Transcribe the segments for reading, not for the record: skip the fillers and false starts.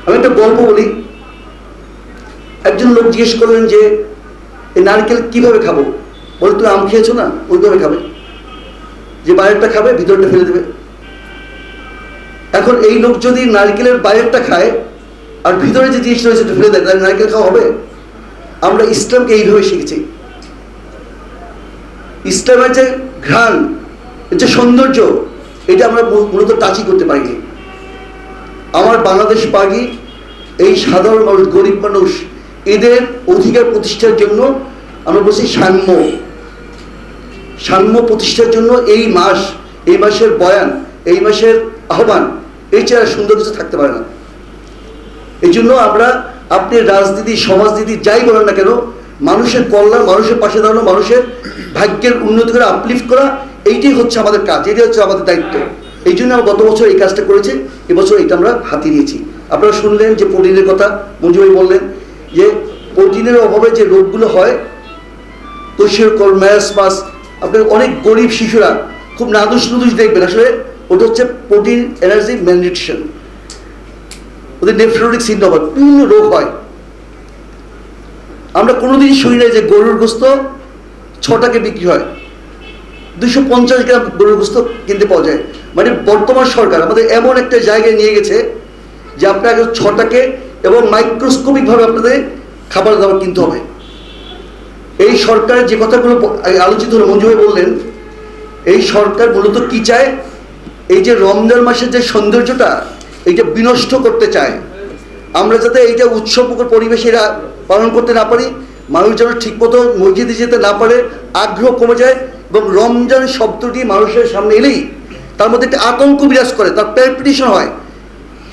আমি একটা গল্প বলি। একজন লোক জিজ্ঞেস করলেন যে এই নারকেল কিভাবে খাবো? বলে, তুমি আম খেয়েছো না, ওইভাবে খাবে, যে বাইরেরটা খাবে ভিতরটা ফেলে দেবে। এখন এই লোক যদি নারকেলের বাইরেরটা খায় আর ভিতরে যে জিনিসটা রয়েছে সেটা ফেলে দেয়, তাহলে নারকেল খাওয়া হবে? আমরা ইসলামকে এইভাবে শিখেছি। ইসলামের যে ঘ্রাণ, যে সৌন্দর্য, এটা আমরা মূলত টাচই করতে পারিনি। আমার বাংলাদেশ পার্টি এই সাধারণ মানুষ, গরিব মানুষ, এদের অধিকার প্রতিষ্ঠার জন্য আমরা বলছি সাম্য প্রতিষ্ঠার জন্য এই মাসের বয়ান, এই মাসের আহ্বান, এই চেয়ে সুন্দর কিছু থাকতে পারে না। এই জন্য আপনি রাজনীতি, সমাজনীতি যাই বলেন না কেন, মানুষের কল্যাণ, মানুষের পাশে দাঁড়ানো, মানুষের ভাগ্যের উন্নতি করে আপলিফ্ট করা, এইটাই হচ্ছে আমাদের কাজ, এটাই হচ্ছে আমাদের দায়িত্ব। এই জন্য আমরা গত বছর এই কাজটা করেছি, এবছর এটা আমরা হাতিয়ে নিয়েছি। আপনারা শুনলেন যে প্রোটিনের কথা মঞ্জু ভাই বললেন, যে প্রোটিনের অভাবে যে রোগগুলো হয়, কোষের ম্যারাসমাস, আপনার অনেক গরিব শিশুরা খুব নাদুস দেখবেন, আসলে ওটা হচ্ছে প্রোটিন এনার্জি ম্যালনিউট্রিশন, ওদের নেফ্রোটিক সিনড্রোম, বিভিন্ন রোগ হয়। আমরা কোনোদিনই শুনি নাই যে গরুর গোস্ত 6 টাকায় বিক্রি হয়, 250 গ্রাম গরুর গোস্ত কিনতে পাওয়া যায়। মানে বর্তমান সরকার আমাদের এমন একটা জায়গায় নিয়ে গেছে যে আপনাকে 6 টাকায় এবং মাইক্রোস্কোপিকভাবে আপনাদের খাবার দাবার কিনতে হবে। এই সরকারের যে কথাগুলো আলোচিত হলো, মঞ্জু ভাই বললেন, এই সরকার মূলত কি চায়? এই যে রমজান মাসের যে সৌন্দর্যটা, এইটা বিনষ্ট করতে চায়। আমরা যাতে এইটা উৎসবমুখর পরিবেশে পালন করতে না পারি, মানুষ যেন ঠিকমতো মসজিদে যেতে না পারে, আগ্রহ কমে যায়, এবং রমজান শব্দটি মানুষের সামনে এলেই তার মধ্যে একটা আতঙ্ক বিরাজ করে, তার প্যালপিটেশন হয়,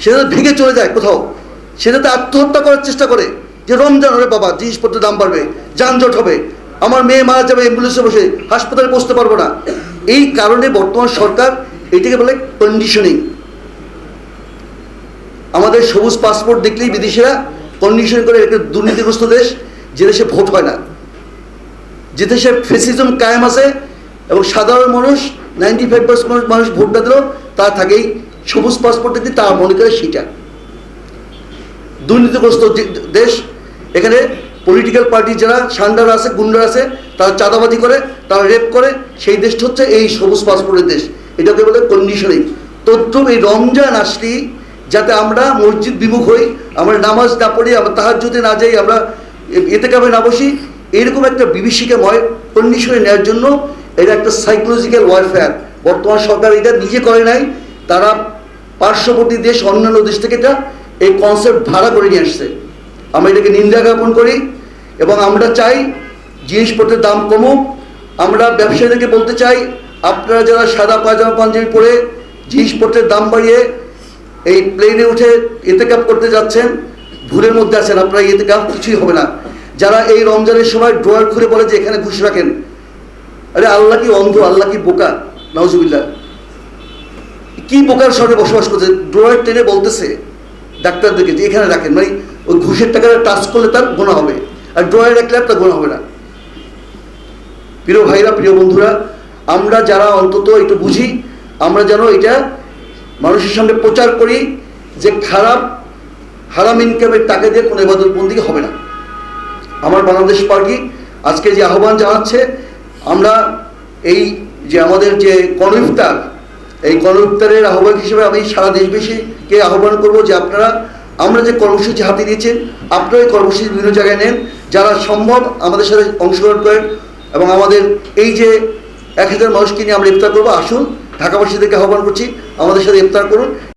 সে যাতে ভেঙে চলে যায় কোথাও, সে যাতে আত্মহত্যা করার চেষ্টা করে যে রমজান হলে বাবা জিনিসপত্রের দাম বাড়বে, যানজট হবে, আমার মেয়ে মারা যাবে অ্যাম্বুলেন্সে বসে, হাসপাতালে পৌঁছতে পারবো না। এই কারণে বর্তমান সরকার এটাকে বলে কন্ডিশনিং। আমাদের সবুজ পাসপোর্ট দেখলেই বিদেশিরা কন্ডিশন করে, একটা দুর্নীতিগ্রস্ত দেশ, যে দেশে ভোট হয় না, যে দেশে ফ্যাসিজম কায়েম আছে এবং সাধারণ মানুষ 95% মানুষ ভোট না দিলেও তার থাকেই সবুজ পাসপোর্ট দেখতে তারা মনে করে সেটা দুর্নীতিগ্রস্ত দেশ। এখানে পলিটিক্যাল পার্টি যারা সান্ডার আছে, গুন্ডার আছে, তারা চাঁদাবাজি করে, তারা রেপ করে, সেই দেশটা হচ্ছে এই সবুজ পাসপোর্টের দেশ। এটাকে বলে কন্ডিশনিং। তদ্রুপ এই রমজান আসলেই যাতে আমরা মসজিদ বিমুখ হই, আমরা নামাজ না পড়ি, আমরা তাহাজ্জুদে না যাই, আমরা ইতিকাফে না বসি, এরকম একটা বিভীষিকাময় কন্ডিশনে নেওয়ার জন্য এটা একটা সাইকোলজিক্যাল ওয়ারফেয়ার। বর্তমান সরকার এটা নিজে করে নাই, তারা পার্শ্ববর্তী দেশ, অন্যান্য দেশ থেকে এটা এই কনসেপ্ট ভাড়া করে নিয়ে আসছে। আমরা এটাকে নিন্দা জ্ঞাপন করি এবং আমরা চাই জিনিসপত্রের দাম কমুক। আমরা ব্যবসায়ীদেরকে বলতে চাই, আপনারা যারা সাদা পায়জামা পাঞ্জাবি পরে জিনিসপত্রের দাম বাড়িয়ে এই প্লেনে উঠে ইতিকাফ করতে যাচ্ছেন, ভুলের মধ্যে আছেন, আপনারা ইতিকাফ কিছুই হবে না। যারা এই রমজানের সময় ড্রয়ার খুলে বলে যে এখানে ঘুষ রাখেন, আরে আল্লাহ কি অন্ধ, আল্লাহ কি বোকা? নাউজুবিল্লাহ, কি বোকার সঙ্গে বসবাস করছে? ড্রয়ার টেনে বলতেছে ডাক্তারদেরকে যে এখানে রাখেন, মানে ওই ঘুষের টাকাটা টাচ করলে তার গোনা হবে, আর ড্রয়ার রাখলে তার গোনা হবে না। প্রিয় ভাইরা, প্রিয় বন্ধুরা, আমরা যারা অন্তত একটু বুঝি, আমরা যেন এটা মানুষের সামনে প্রচার করি যে খারাপ হারাম ইনকামের টাকা দিয়ে কোনো ইবাদত বন্দেগী হবে না। আমার বাংলাদেশ পার্টি আজকে যে আহ্বান জানাচ্ছে, আমরা এই যে আমাদের যে গণইফতার, এই গণইফতারের আহ্বায়ক হিসেবে আমি সারা দেশবাসীকে আহ্বান করব যে আমরা যে কর্মসূচি হাতে নিয়েছেন, আপনারা এই কর্মসূচি বিভিন্ন জায়গায় নেন, যারা সম্ভব আমাদের সাথে অংশগ্রহণ করেন, এবং আমাদের এই যে 1000 মানুষকে নিয়ে আমরা ইফতার করবো, আসুন, ঢাকাবাসীদেরকে আহ্বান করছি আমাদের সাথে ইফতার করুন।